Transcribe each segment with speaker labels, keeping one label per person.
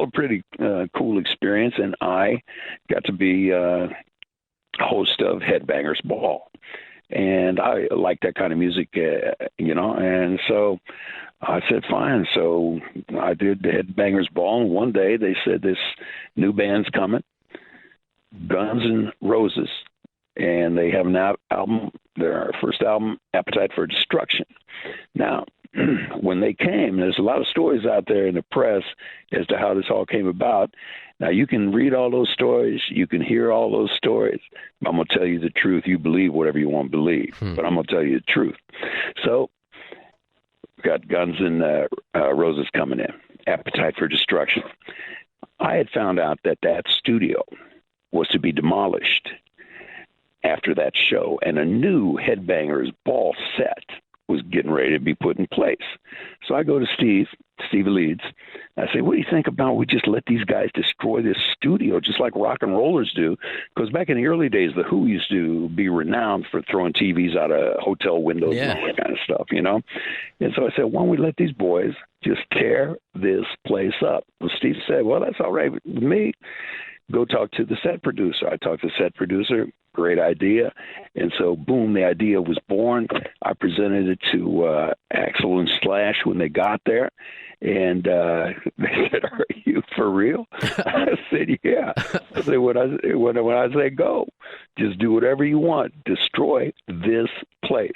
Speaker 1: a pretty cool experience, and I got to be host of Headbangers Ball. And I like that kind of music, and so I said, fine. So I did the Headbangers Ball, and one day they said this new band's coming, Guns N' Roses, and they have an album, their first album, Appetite for Destruction. Now, when they came, there's a lot of stories out there in the press as to how this all came about. Now, you can read all those stories. You can hear all those stories. I'm going to tell you the truth. You believe whatever you want to believe, but I'm going to tell you the truth. So, got Guns N' Roses coming in, Appetite for Destruction. I had found out that that studio was to be demolished after that show, and a new Headbangers Ball set was getting ready to be put in place. So I go to Steve Leeds. I say, what do you think about we just let these guys destroy this studio just like rock and rollers do? Because back in the early days, The Who used to be renowned for throwing TVs out of hotel windows and all that kind of stuff, you know? And so I said, why don't we let these boys just tear this place up? Well, Steve said, well, that's all right with me. Go talk to the set producer. I talked to the set producer. Great idea. And so, boom, the idea was born. I presented it to Axl and Slash when they got there. And they said, are you for real? I said, yeah. I said, when I say go, just do whatever you want. Destroy this place.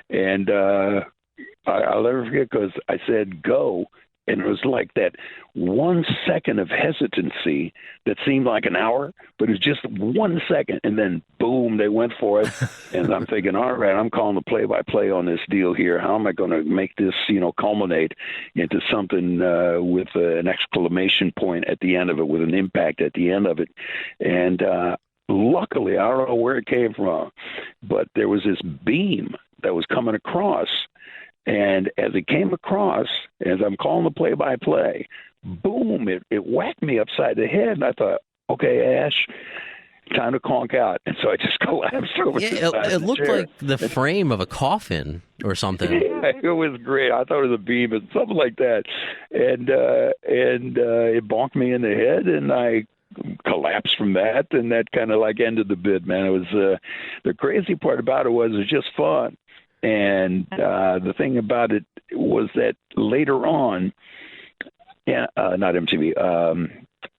Speaker 1: And I'll never forget because I said go. And it was like that 1 second of hesitancy that seemed like an hour, but it was just 1 second. And then, boom, they went for it. And I'm thinking, all right, I'm calling the play-by-play on this deal here. How am I going to make this, culminate into something with an exclamation point at the end of it, with an impact at the end of it? And luckily, I don't know where it came from, but there was this beam that was coming across. And as it came across, as I'm calling the play-by-play, boom, it whacked me upside the head. And I thought, okay, Ash, time to conk out. And so I just collapsed over the side of the
Speaker 2: it looked
Speaker 1: chair.
Speaker 2: like the frame of a coffin or something.
Speaker 1: Yeah, it was great. I thought it was a beam and something like that. And it bonked me in the head, and I collapsed from that, and that kind of like ended the bid, man. It was the crazy part about it was just fun. And the thing about it was that later on, not MTV,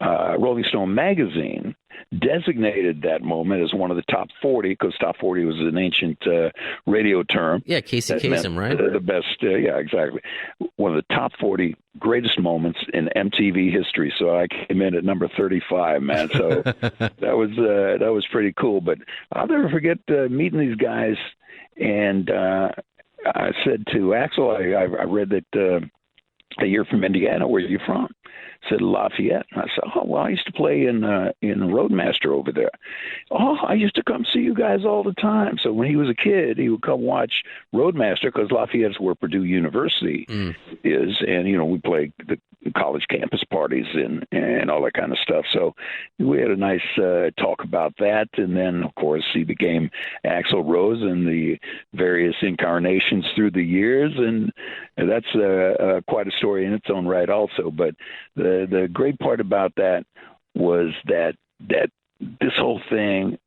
Speaker 1: Rolling Stone magazine designated that moment as one of the top 40, because top 40 was an ancient radio term.
Speaker 2: Yeah, Casey Kasem, right?
Speaker 1: The best, yeah, exactly. One of the top 40 greatest moments in MTV history. So I came in at number 35, man. So that was pretty cool. But I'll never forget meeting these guys. And I said to Axl, I read that you're from Indiana. Where are you from? Said Lafayette. And I said, oh, well, I used to play in Roadmaster over there. Oh, I used to come see you guys all the time. So when he was a kid, he would come watch Roadmaster because Lafayette's where Purdue University is. And, we played the college campus parties and all that kind of stuff. So we had a nice talk about that. And then, of course, he became Axl Rose in the various incarnations through the years. And that's quite a story in its own right also. But the great part about that was that this whole thing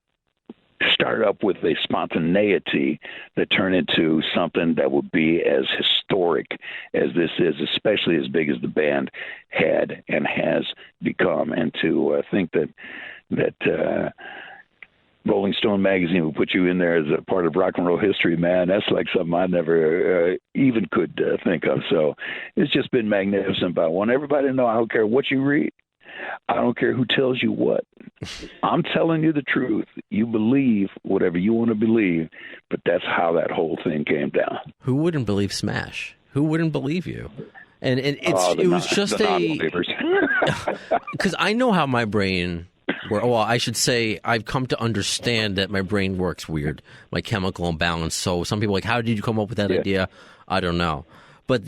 Speaker 1: started up with a spontaneity that turned into something that would be as historic as this is, especially as big as the band had and has become. And to think that Rolling Stone magazine will put you in there as a part of rock and roll history, man, that's like something I never even could think of. So it's just been magnificent. But I want everybody to know, I don't care what you read. I don't care who tells you what. I'm telling you the truth. You believe whatever you want to believe, but that's how that whole thing came down.
Speaker 2: Who wouldn't believe Smash? Who wouldn't believe you? And it was just because I know how my brain works. Well, I should say I've come to understand that my brain works weird, my chemical imbalance. So some people are like, how did you come up with that idea? I don't know. But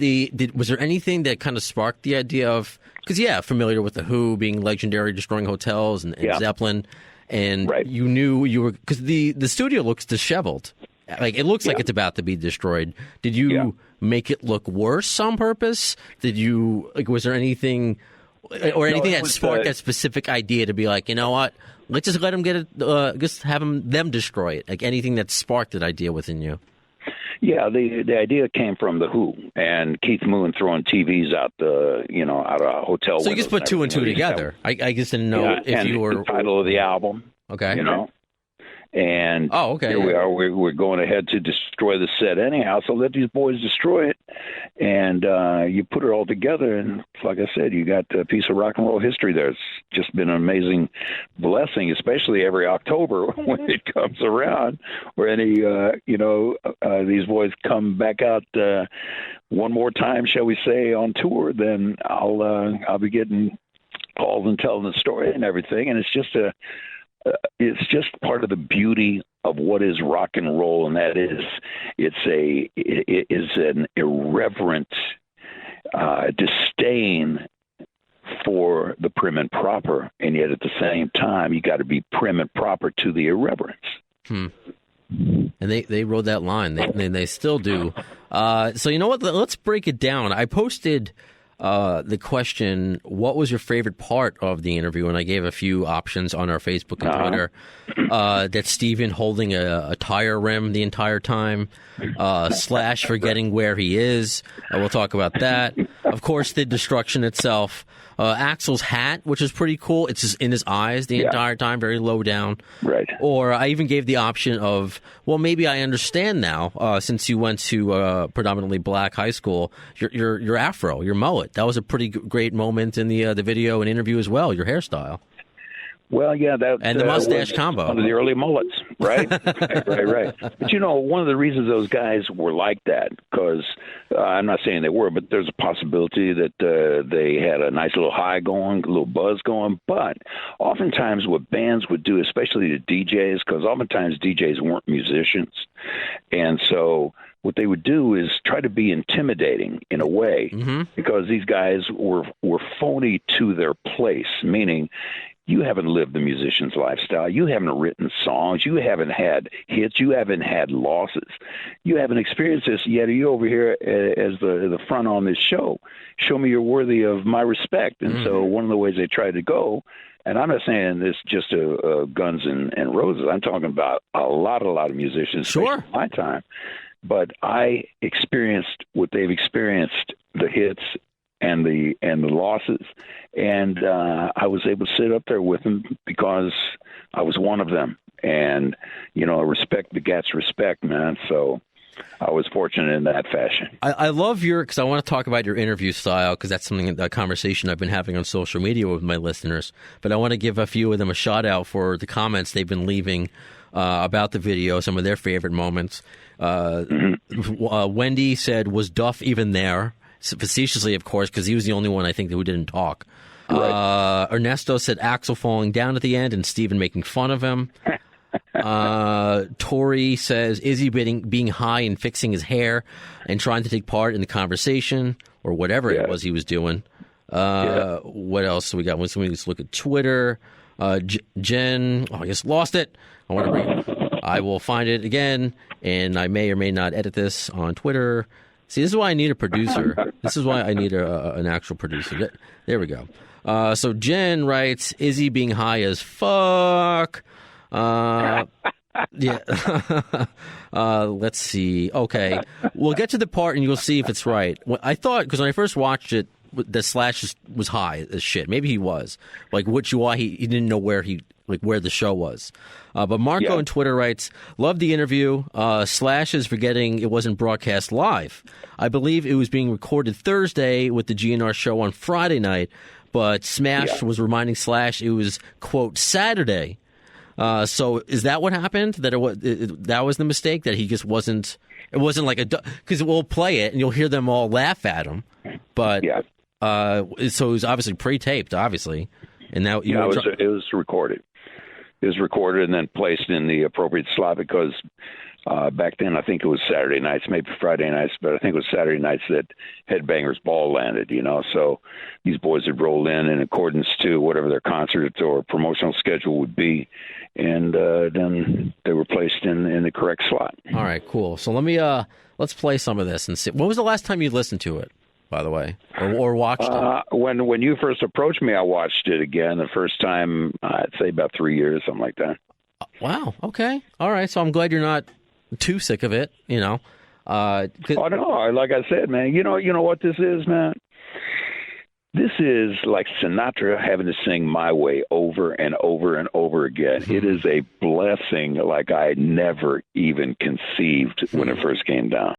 Speaker 2: was there anything that kind of sparked the idea of, because, familiar with The Who being legendary, destroying hotels and Zeppelin, and you knew you were, because the studio looks disheveled. Like, it looks like it's about to be destroyed. Did you make it look worse on purpose? Was there anything or anything that sparked that specific idea to be like, you know what? Let's just let them get it. Just have them destroy it. Like anything that sparked that idea within you.
Speaker 1: Yeah, the idea came from the Who and Keith Moon throwing TVs out out of hotel.
Speaker 2: So you just put two and two together. I just didn't know if you were
Speaker 1: the title of the album.
Speaker 2: Okay.
Speaker 1: And
Speaker 2: okay.
Speaker 1: Here we are. We're going ahead to destroy the set anyhow. So let these boys destroy it, and you put it all together. And like I said, you got a piece of rock and roll history there. It's just been an amazing blessing, especially every October when it comes around, where these boys come back out one more time, shall we say, on tour. Then I'll be getting calls and telling the story and everything, and it's just part of the beauty of what is rock and roll, and that is it is an irreverent disdain for the prim and proper, and yet at the same time you got to be prim and proper to the irreverence.
Speaker 2: And they rode that line. They still do. So you know what? Let's break it down. I posted the question, what was your favorite part of the interview? And I gave a few options on our Facebook and Twitter. That Steven holding a tire rim the entire time, Slash forgetting where he is. We'll talk about that. Of course, the destruction itself. Axl's hat, which is pretty cool. It's just in his eyes the entire time, very low down.
Speaker 1: Right.
Speaker 2: Or I even gave the option of, well, maybe I understand now, since you went to a predominantly black high school, your afro, your mullet. That was a pretty great moment in the video and interview as well, your hairstyle.
Speaker 1: Well, yeah, that
Speaker 2: and the mustache combo,
Speaker 1: one of the early mullets, right? right. But one of the reasons those guys were like that, because I'm not saying they were, but there's a possibility that they had a nice little high going, a little buzz going. But oftentimes, what bands would do, especially the DJs, because oftentimes DJs weren't musicians, and so what they would do is try to be intimidating in a way, because these guys were phony to their place, meaning you haven't lived the musician's lifestyle. You haven't written songs. You haven't had hits. You haven't had losses. You haven't experienced this, yet you're over here as the front on this show. Show me you're worthy of my respect. And so one of the ways they tried to go, and I'm not saying this just Guns and Roses. I'm talking about a lot of musicians in my time. But I experienced what they've experienced, the hits and the losses, and I was able to sit up there with them because I was one of them. And respect begets respect, man. So I was fortunate in that fashion.
Speaker 2: I love because I want to talk about your interview style, because that's a conversation I've been having on social media with my listeners. But I want to give a few of them a shout out for the comments they've been leaving about the video, some of their favorite moments. Wendy said, "Was Duff even there?" Facetiously, of course, because he was the only one I think who didn't talk. Right. Ernesto said Axl falling down at the end and Steven making fun of him. Tori says Izzy being high and fixing his hair and trying to take part in the conversation or whatever it was he was doing. What else we got? Let's look at Twitter. Jen, I just lost it. I will find it again, and I may or may not edit this on Twitter. See, this is why I need a producer. This is why I need an actual producer. There we go. So Jen writes, Izzy being high as fuck. Let's see. Okay. We'll get to the part and you'll see if it's right. I thought, because when I first watched it, the Slash was high as shit. Maybe he was. Like, why he didn't know where the show was. But Marco on Twitter writes, love the interview. Slash is forgetting it wasn't broadcast live. I believe it was being recorded Thursday with the GNR show on Friday night, but Smash was reminding Slash it was, quote, Saturday. So is that what happened? That was the mistake, that he just wasn't, it wasn't like because we'll play it and you'll hear them all laugh at him. But so it was obviously pre-taped, obviously. And now it was recorded.
Speaker 1: It was recorded and then placed in the appropriate slot, because back then I think it was Saturday nights, maybe Friday nights, but I think it was Saturday nights that Headbangers Ball landed, So these boys would roll in accordance to whatever their concert or promotional schedule would be, and then they were placed in the correct slot.
Speaker 2: All right, cool. So let's play some of this and see. When was the last time you listened to it? by the way, or watched it?
Speaker 1: When you first approached me, I watched it again. The first time, I'd say about 3 years, something like that.
Speaker 2: Wow. Okay. All right. So I'm glad you're not too sick of it.
Speaker 1: Oh no! Like I said, man. You know what this is, man. This is like Sinatra having to sing My Way over and over and over again. It is a blessing like I never even conceived when it first came down.